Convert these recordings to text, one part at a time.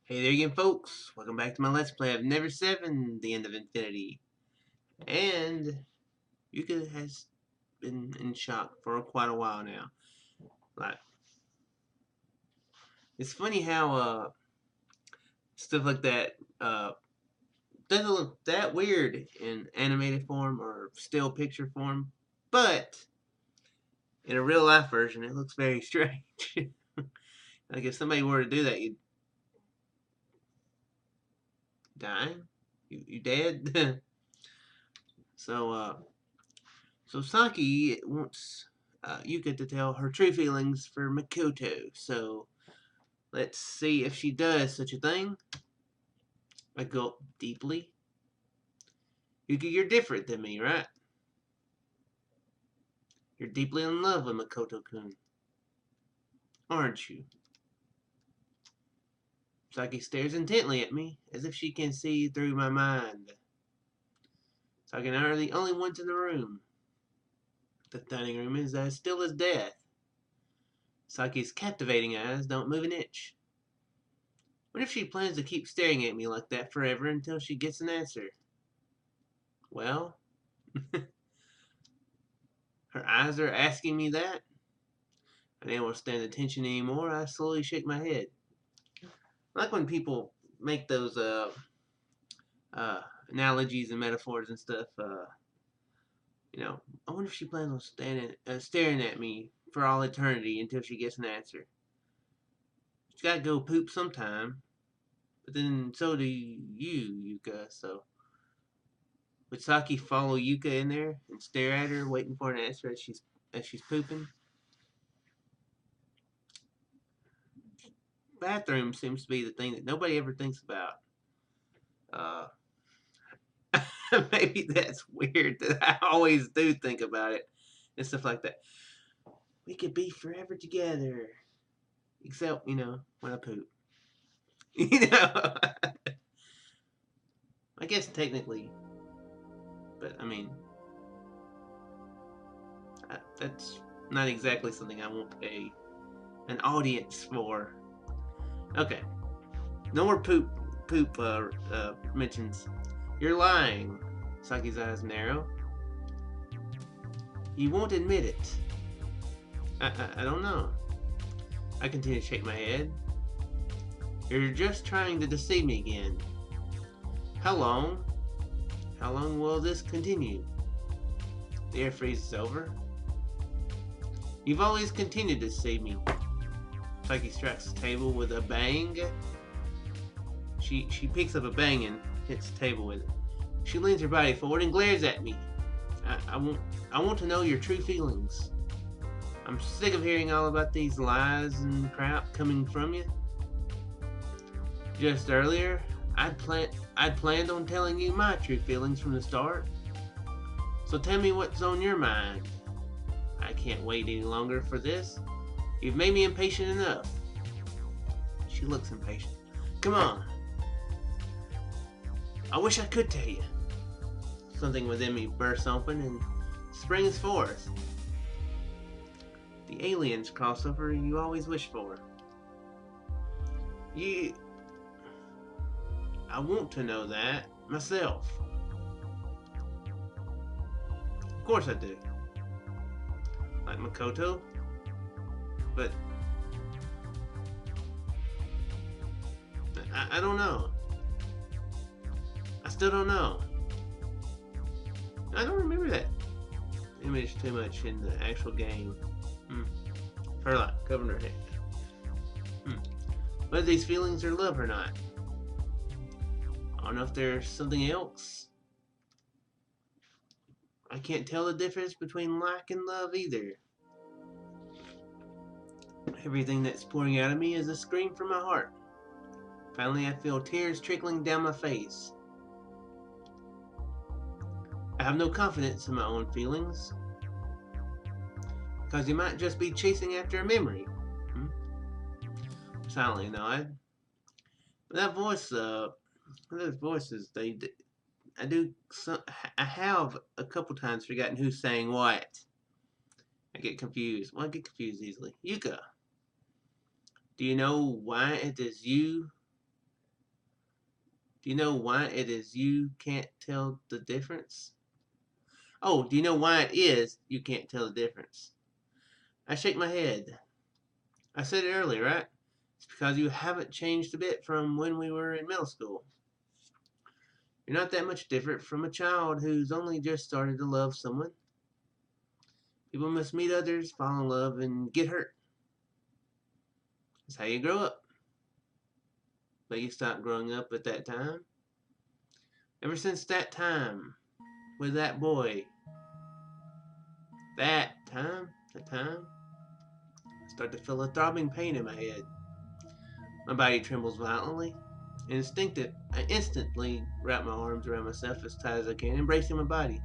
Hey there again, folks. Welcome back to my Let's Play of Never7, The End of Infinity. And Yuka has been in shock for quite a while now. Like, it's funny how stuff like that doesn't look that weird in animated form or still picture form, but in a real life version, it looks very strange. Like if somebody were to do that, you'd die. You dead. so So Saki wants Yuka to tell her true feelings for Makoto. So let's see if she does such a thing. I gulp deeply. Yuka, you're different than me, right? You're deeply in love with Makoto-kun, aren't you? Saki stares intently at me, as if she can see through my mind. Saki and I are the only ones in the room. The dining room is as still as death. Saki's captivating eyes don't move an inch. What if she plans to keep staring at me like that forever until she gets an answer? Well, her eyes are asking me that. I didn't want to stand the tension anymore. I slowly shake my head. I like when people make those uh, analogies and metaphors and stuff. I wonder if she plans on staring at me for all eternity until she gets an answer. She's got to go poop sometime, but then so do you, Yuka. So would Saki follow Yuka in there and stare at her, waiting for an answer as she's pooping? Bathroom seems to be the thing that nobody ever thinks about. Uh, Maybe that's weird that I always do think about it and stuff like that. We could be forever together, except when I poop. you know, I guess technically, but I mean, that's not exactly something I want an audience for. Okay, no more poop mentions. You're lying. Saki's eyes narrow. You won't admit it. I don't know. I continue to shake my head. You're just trying to deceive me again. How long? How long will this continue? The air freezes over. You've always continued to deceive me. Psyche strikes the table with a bang. She picks up a bang and hits the table with it. She leans her body forward and glares at me. I want to know your true feelings. I'm sick of hearing all about these lies and crap coming from you. Just earlier, I'd planned on telling you my true feelings from the start. So tell me what's on your mind. I can't wait any longer for this. You've made me impatient enough. She looks impatient. Come on. I wish I could tell you. Something within me bursts open and springs forth. The aliens crossover you always wish for. I want to know that myself. Of course I do. Like Makoto. But I don't know. I still don't know. I don't remember that image too much in the actual game. Her like covering her head. Whether these feelings are love or not. I don't know if there's something else. I can't tell the difference between like and love either. Everything that's pouring out of me is a scream from my heart. Finally, I feel tears trickling down my face. I have no confidence in my own feelings. Because you might just be chasing after a memory. Silently nod. That voice, those voices, I have a couple times forgotten who's saying what. I get confused. Well, I get confused easily. Yuka, do you know why it is you Do you know why it is you can't tell the difference? Oh, do you know why it is you can't tell the difference? I shake my head. I said it earlier, right? It's because you haven't changed a bit from when we were in middle school. You're not that much different from a child who's only just started to love someone. People must meet others, fall in love, and get hurt. That's how you grow up. But you stopped growing up at that time. Ever since that time with that boy, that time, I start to feel a throbbing pain in my head. My body trembles violently. I instantly wrap my arms around myself as tight as I can, embracing my body.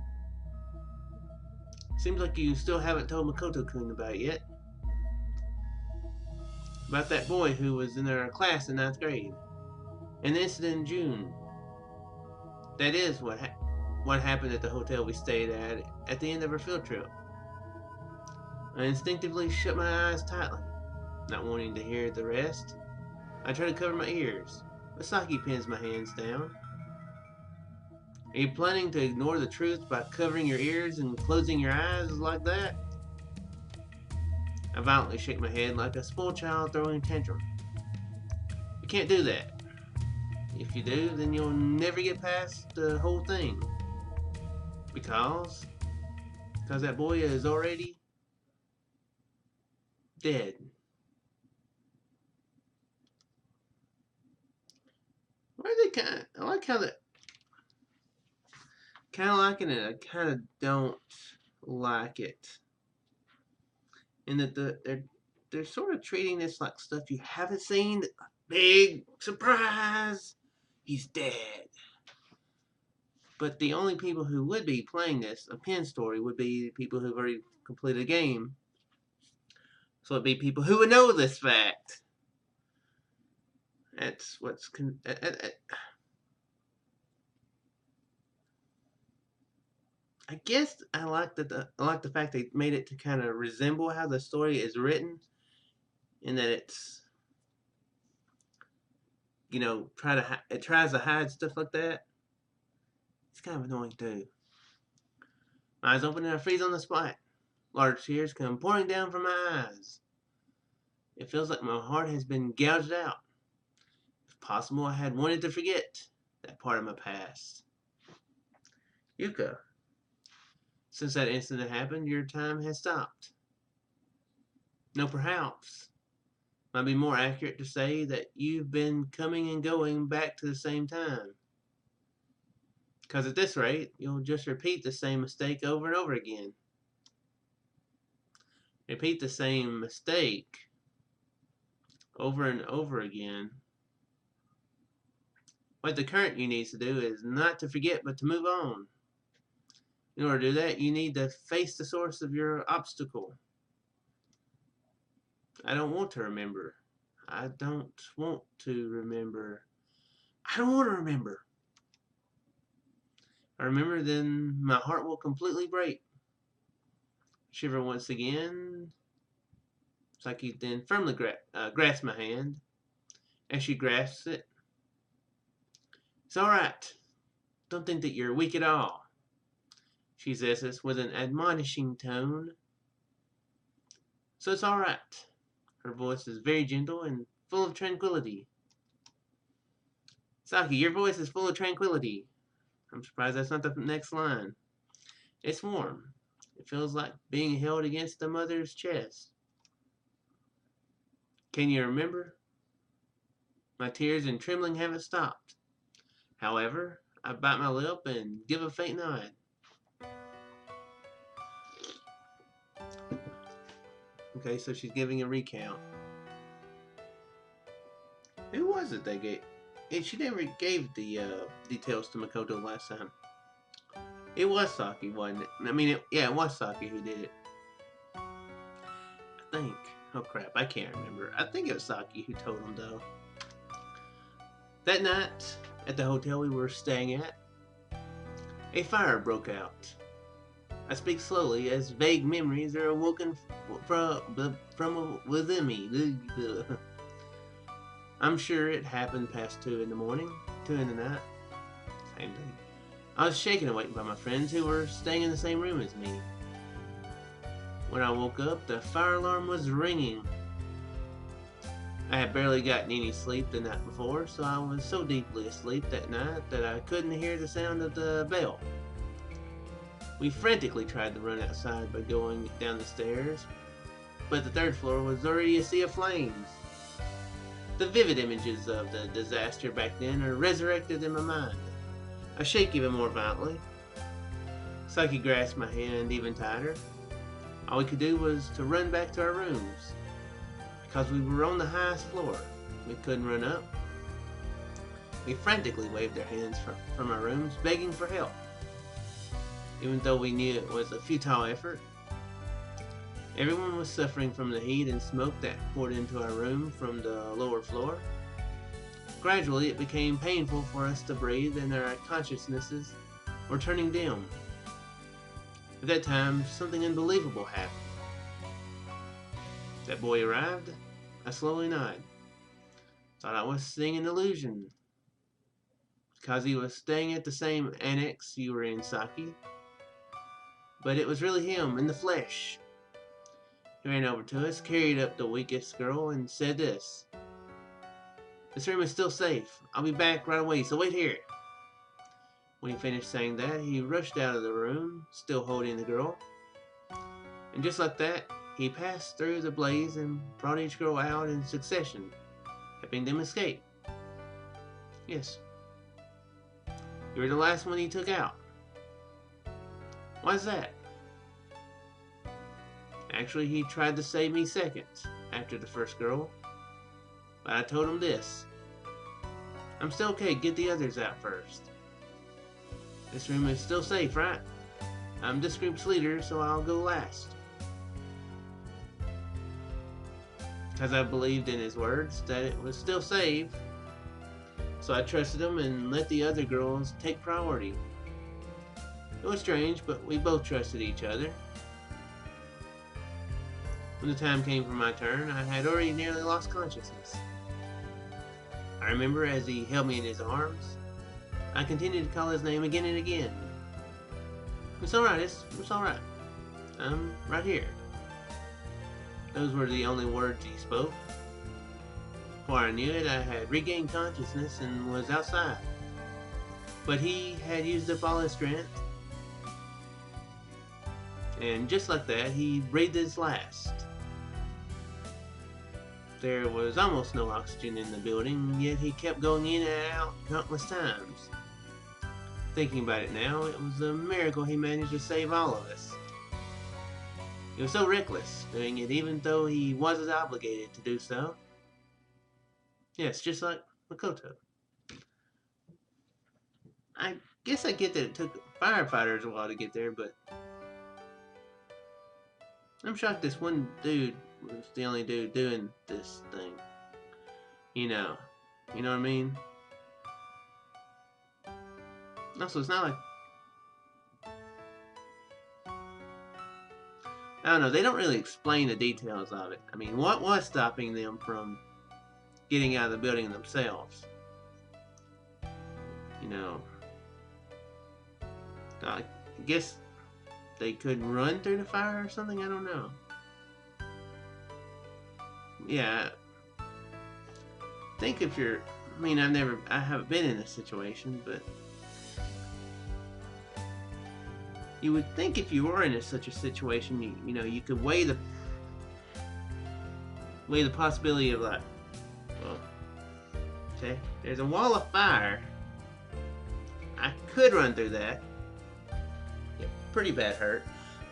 Seems like you still haven't told Makoto-kun about it yet. About that boy who was in our class in 9th grade. And the incident in June. That is what happened at the hotel we stayed at the end of our field trip. I instinctively shut my eyes tightly, not wanting to hear the rest. I try to cover my ears, but Saki pins my hands down. Are you planning to ignore the truth by covering your ears and closing your eyes like that? I violently shake my head like a spoiled child throwing a tantrum. You can't do that. If you do, then you'll never get past the whole thing. Because that boy is already dead. Why are they I like how that kind of liking it. I kind of don't like it. And that they're sort of treating this like stuff you haven't seen. Big surprise! He's dead. But the only people who would be playing this, a pen story, would be people who've already completed a game. So it'd be people who would know this fact. That's what's I guess I like the fact they made it to kind of resemble how the story is written, in that it's, you know, it tries to hide stuff like that. It's kind of annoying too. My eyes open and I freeze on the spot. Large tears come pouring down from my eyes. It feels like my heart has been gouged out. If possible, I had wanted to forget that part of my past. Yuka, since that incident happened, your time has stopped. No, perhaps. Might be more accurate to say that you've been coming and going back to the same time. Because at this rate, you'll just repeat the same mistake over and over again. Repeat the same mistake over and over again. What the current you needs to do is not to forget, but to move on. In order to do that, you need to face the source of your obstacle. I don't want to remember. I don't want to remember. I don't want to remember. I remember, then my heart will completely break. Shiver once again. Saki then firmly grasps my hand. As she grasps it, it's alright. Don't think that you're weak at all. She says this with an admonishing tone. So it's alright. Her voice is very gentle and full of tranquility. Saki, your voice is full of tranquility. I'm surprised that's not the next line. It's warm. It feels like being held against a mother's chest. Can you remember? My tears and trembling haven't stopped. However, I bite my lip and give a faint nod. Okay, so she's giving a recount. Who was it they gave? She never gave the details to Makoto last time. It was Saki, wasn't it? I mean, it was Saki who did it. I think. Oh crap, I can't remember. I think it was Saki who told him, though. That night, at the hotel we were staying at, a fire broke out. I speak slowly as vague memories are awoken from within me. I'm sure it happened past 2 in the morning, 2 in the night. Same thing. I was shaken awake by my friends who were staying in the same room as me. When I woke up, the fire alarm was ringing. I had barely gotten any sleep the night before, so I was so deeply asleep that night that I couldn't hear the sound of the bell. We frantically tried to run outside by going down the stairs, but the third floor was already a sea of flames. The vivid images of the disaster back then are resurrected in my mind. I shake even more violently. Psyche grasped my hand even tighter. All we could do was to run back to our rooms. Because we were on the highest floor, we couldn't run up. We frantically waved our hands from our rooms, begging for help. Even though we knew it was a futile effort, everyone was suffering from the heat and smoke that poured into our room from the lower floor. Gradually, it became painful for us to breathe, and our consciousnesses were turning dim. At that time, something unbelievable happened. That boy arrived. I slowly nodded. Thought I was seeing an illusion. Because he was staying at the same annex you were in, Saki. But it was really him, in the flesh. He ran over to us, carried up the weakest girl, and said this. This room is still safe. I'll be back right away, so wait here. When he finished saying that, he rushed out of the room, still holding the girl. And just like that, he passed through the blaze and brought each girl out in succession, helping them escape. Yes. You were the last one he took out. Why's that? Actually, he tried to save me seconds after the first girl. But I told him this. I'm still okay, get the others out first. This room is still safe, right? I'm this group's leader, so I'll go last. Because I believed in his words that it was still safe. So I trusted him and let the other girls take priority. It was strange, but we both trusted each other. When the time came for my turn, I had already nearly lost consciousness. I remember as he held me in his arms, I continued to call his name again and again. It's alright, it's alright. I'm right here. Those were the only words he spoke. Before I knew it, I had regained consciousness and was outside. But he had used up all his strength. And just like that, he breathed his last. There was almost no oxygen in the building, yet he kept going in and out countless times. Thinking about it now, it was a miracle he managed to save all of us. He was so reckless, doing it even though he wasn't obligated to do so. Yes, just like Makoto. I guess I get that it took firefighters a while to get there, but I'm shocked this one dude was the only dude doing this thing. You know what I mean? Also, it's not like, I don't know, they don't really explain the details of it. I mean, what was stopping them from getting out of the building themselves? You know, I guess they could run through the fire or something, I don't know. Yeah, I think if you're, I mean, I haven't been in this situation, but you would think if you were in such a situation, you know, you could weigh the possibility of like, well, okay, there's a wall of fire. I could run through that. Get pretty bad hurt,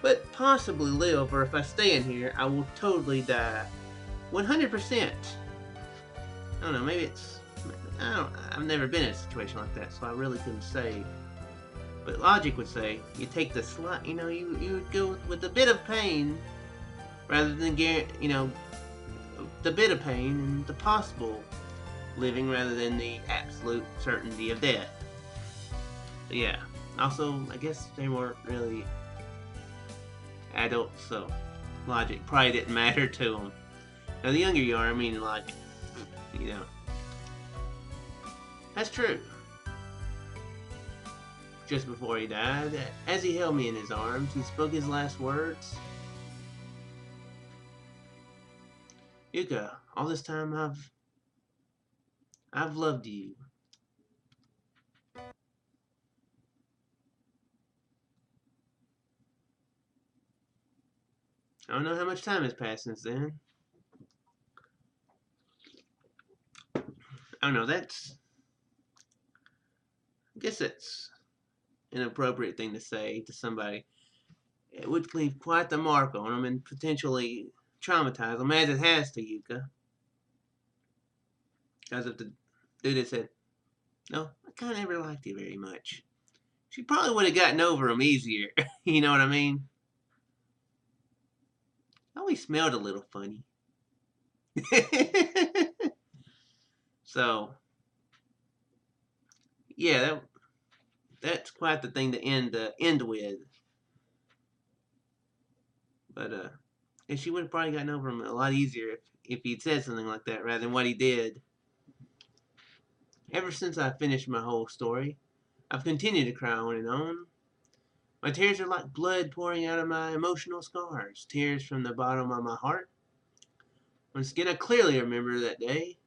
but possibly live, or if I stay in here, I will totally die. 100%. I don't know, maybe it's, I've never been in a situation like that, so I really couldn't say. But logic would say, you take the slot, you know, you would go with a bit of pain, rather than, you know, the bit of pain and the possible living, rather than the absolute certainty of death. But yeah, also, I guess they weren't really adults, so logic probably didn't matter to them. Now, the younger you are, I mean, logic, you know. That's true. just before he died. As he held me in his arms, he spoke his last words. Yuka, all this time I've loved you. I don't know how much time has passed since then. I don't know, I guess that's an appropriate thing to say to somebody. It would leave quite the mark on them and potentially traumatize them, as it has to Yuka. Because if the dude had said, no, I kind of never liked you very much, she probably would have gotten over him easier. You know what I mean? I always smelled a little funny. So, yeah, that's quite the thing to end with. But and she would have probably gotten over him a lot easier if he'd said something like that rather than what he did. Ever since I finished my whole story, I've continued to cry on and on. My tears are like blood pouring out of my emotional scars, tears from the bottom of my heart. Once again, I clearly remember that day,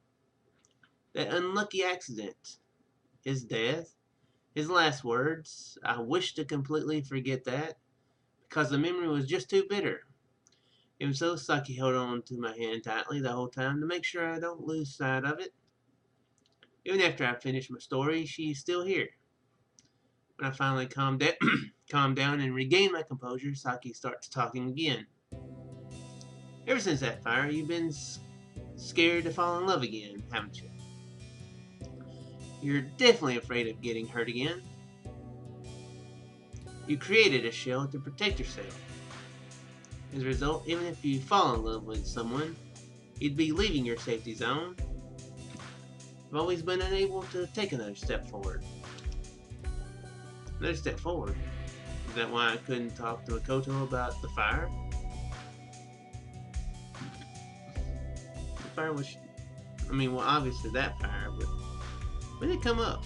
that unlucky accident, his death, his last words. I wish to completely forget that, because the memory was just too bitter. Even so, Saki held on to my hand tightly the whole time to make sure I don't lose sight of it. Even after I finished my story, she's still here. When I finally calmed down and regained my composure, Saki starts talking again. Ever since that fire, you've been scared to fall in love again, haven't you? You're definitely afraid of getting hurt again. You created a shell to protect yourself. As a result, even if you fall in love with someone, you'd be leaving your safety zone. I've always been unable to take another step forward. Another step forward? Is that why I couldn't talk to Makoto about the fire? The fire was... I mean, well, obviously that fire, but... when did it come up?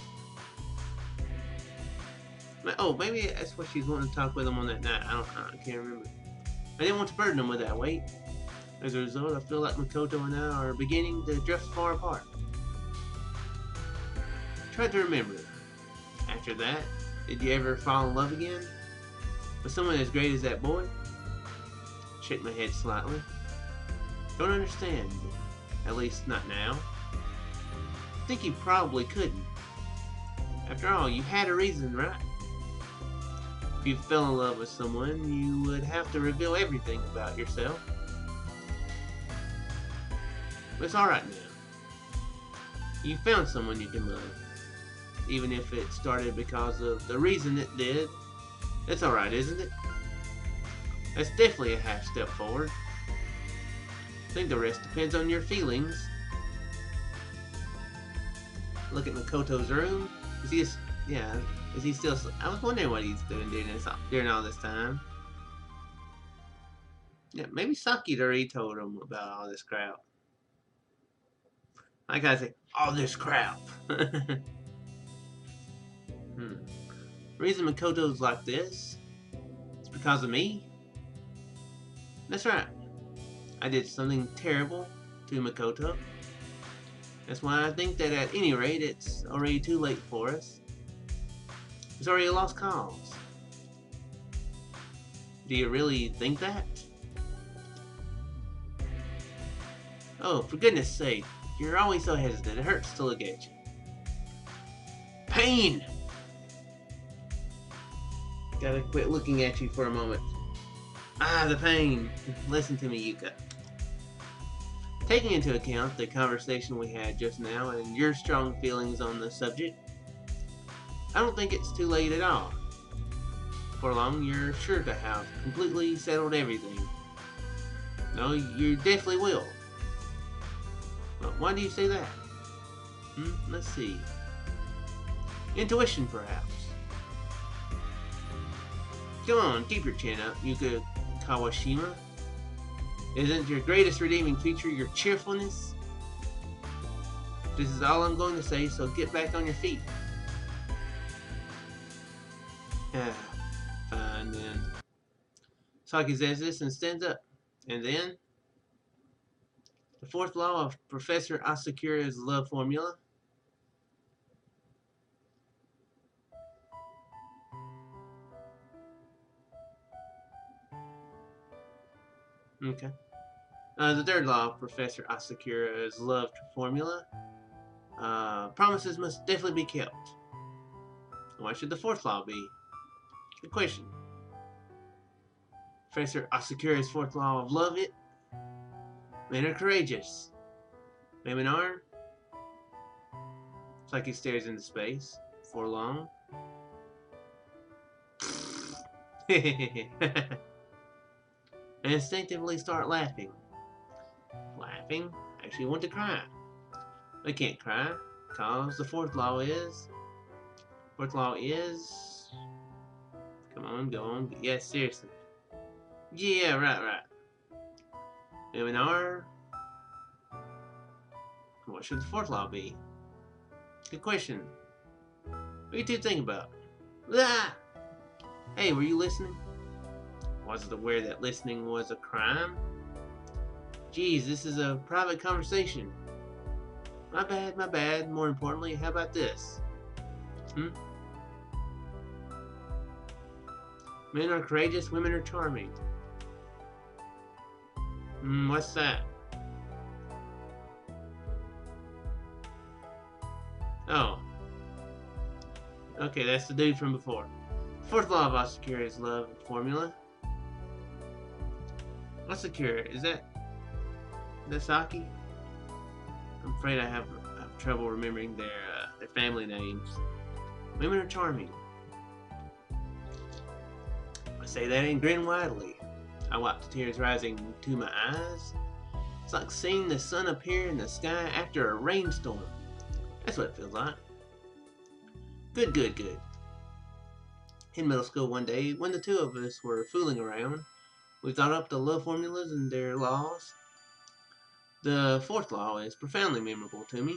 Oh, maybe that's what she's wanting to talk with him on that night. I can't remember. I didn't want to burden him with that weight. As a result, I feel like Makoto and I are beginning to drift far apart. Try to remember. After that, did you ever fall in love again? With someone as great as that boy? Shake my head slightly. Don't understand. At least not now. I think you probably couldn't. After all, you had a reason, right? If you fell in love with someone, you would have to reveal everything about yourself. But it's alright now. You found someone you can love. Even if it started because of the reason it did. That's alright, isn't it? That's definitely a half step forward. I think the rest depends on your feelings. Look at Makoto's room. Is he just... yeah. Is he still... I was wondering what he's doing during all this time. Yeah, maybe Saki'd already told him about all this crap. I gotta say, all this crap. The reason Makoto's like this is because of me. That's right. I did something terrible to Makoto. That's why I think that at any rate, it's already too late for us. It's already a lost cause. Do you really think that? Oh, for goodness sake, you're always so hesitant. It hurts to look at you. Pain! Gotta quit looking at you for a moment. Ah, the pain. Listen to me, Yuka. Taking into account the conversation we had just now and your strong feelings on the subject, I don't think it's too late at all. Before long, you're sure to have completely settled everything. No, you definitely will. But why do you say that? Let's see. Intuition, perhaps. Come on, keep your chin up, Yuka Kawashima. Isn't your greatest redeeming feature your cheerfulness? This is all I'm going to say, so get back on your feet. Fine then. Saki says this and stands up. And then, the fourth law of Professor Asakura's love formula. Okay. The third law of Professor Asakura's love formula. Promises must definitely be kept. What should the fourth law be? Good question. Professor Asakura's fourth law of love it. Men are courageous. Women are. It's like he stares into space for long. And instinctively start laughing. Laughing? Actually want to cry. They can't cry, because the fourth law is... Fourth law is... Come on, go on. Yes, seriously. Yeah, right. Women are... What should the fourth law be? Good question. What do you two think about? Ah! Hey, were you listening? Was it aware that listening was a crime? Geez, this is a private conversation. My bad. More importantly, how about this? Men are courageous, women are charming. What's that? Oh. Okay, that's the dude from before. Fourth law of Asakura's love formula. Asakura, is that Saki? I'm afraid I have trouble remembering their family names. Women are charming. I say that and grin widely. I wipe the tears rising to my eyes. It's like seeing the sun appear in the sky after a rainstorm. That's what it feels like. Good. In middle school one day, when the two of us were fooling around, we thought up the love formulas and their laws. The fourth law is profoundly memorable to me,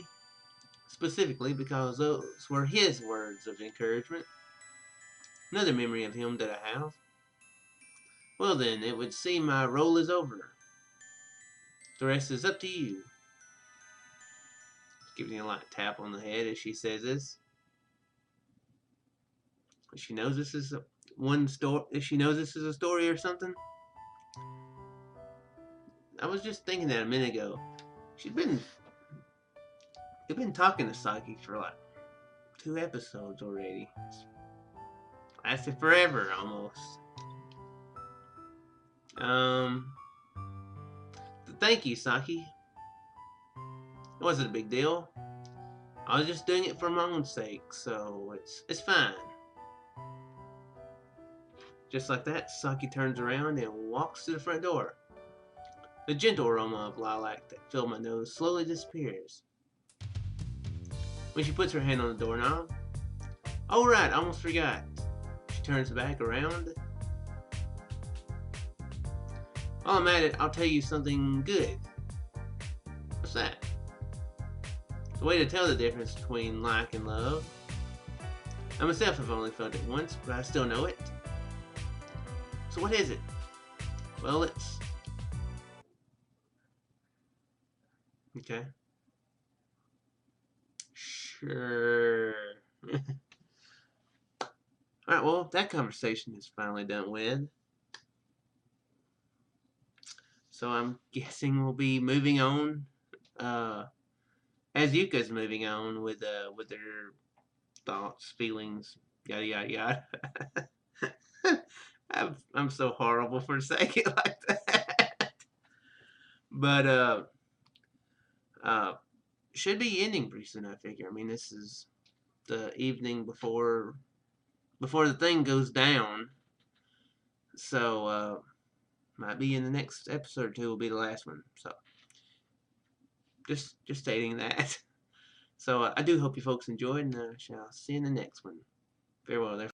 specifically because those were his words of encouragement. Another memory of him that I have. Well then, it would seem my role is over. The rest is up to you. Giving a light tap on the head as she says this. She knows this is if she knows this is a story or something. I was just thinking that a minute ago. You've been talking to Saki for like 2 episodes already. Lasted forever almost. Thank you, Saki. It wasn't a big deal. I was just doing it for my own sake, so it's fine. Just like that, Saki turns around and walks to the front door. The gentle aroma of lilac that filled my nose slowly disappears. When she puts her hand on the doorknob, oh right, I almost forgot. She turns back around. While I'm at it, I'll tell you something good. What's that? The way to tell the difference between like and love. I myself have only felt it once, but I still know it. So what is it? Well, it's... Okay. Sure. Alright, well, that conversation is finally done with. So I'm guessing we'll be moving on. As Yuka's moving on with her thoughts, feelings, yada yada yada. I'm so horrible for saying it like that. But should be ending pretty soon, I figure. I mean, this is the evening before the thing goes down. So might be in the next episode or two will be the last one. So just stating that. So I do hope you folks enjoyed, and I shall see you in the next one. Farewell there.